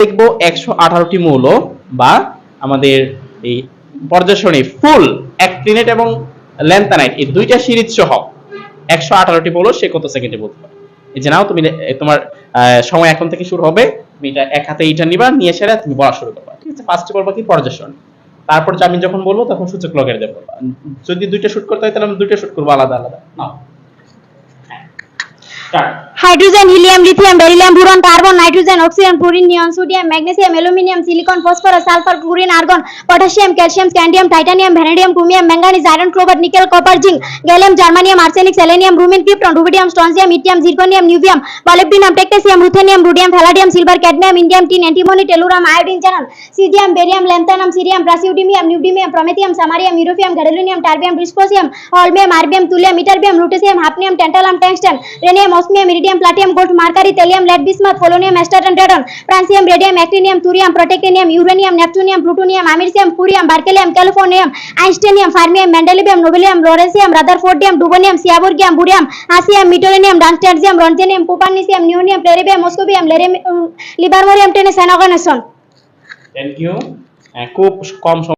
দেখবো 118টি মৌল বা আমাদের এই পর্যায় সারণী ফুল অ্যাক্টিনেট এবং ল্যান্থানাইট এই দুইটা সিরিজ সহ 118টি মৌল সে কত সেকেন্ডে বলতে পারে। এই যে নাও তুমি তোমার সময় এখন থেকে শুরু হবে, তুমি এটা এক হাতে এইটা নিবা, নিয়ে সেরা তুমি বলা শুরু করবা। ঠিক আছে, ফার্স্টে বলবা কি পর্যায় সারণী, তারপর আমি যখন বলবো তখন সূচক লগের দেব। যদি দুইটা শুট করতে হয় তাহলে আমি দুইটা শুট করবো আলাদা আলাদা। Now hydrogen, helium, lithium, beryllium, boron, carbon, nitrogen, oxygen, fluorine, neon, sodium, magnesium, aluminium, silicon, phosphorus, sulphur, chlorine, argon, potassium, calcium, scandium, titanium, vanadium, chromium, manganese, iron, cobalt, nickel, copper, zinc, gallium, germanium, arsenic, selenium, bromine, krypton, rubidium, strontium, yttrium, zirconium, niobium, molybdenum, technetium, ruthenium, rhodium, palladium, silver, cadmium, indium, tin, antimony, tellurium, iodine, चैनल, caesium, barium, lanthanum, cerium, praseodymium, neodymium, promethium, samarium, europium, gadolinium, टार्बियम, डिस्कोसियम, holmium, erbium, thulium, ytterbium, lutetium, hafnium, tantalum, tungsten, rhenium, osmium, iridium, platinum, gold, mercury, thallium, lead, bismuth, polonium, astatine, radon, francium, radium, actinium, thorium, protactinium, uranium, neptunium, plutonium, americium, curium, berkelium, californium, einsteinium, fermium, mendelevium, nobelium, lawrencium, rutherfordium, dubnium, seaborgium, bohrium, hassium, meitnerium, darmstadtium, roentgenium, copernicium, nihonium, flerovium, moscovium, livermorium, tennessine, oganesson. Thank you. খুব কম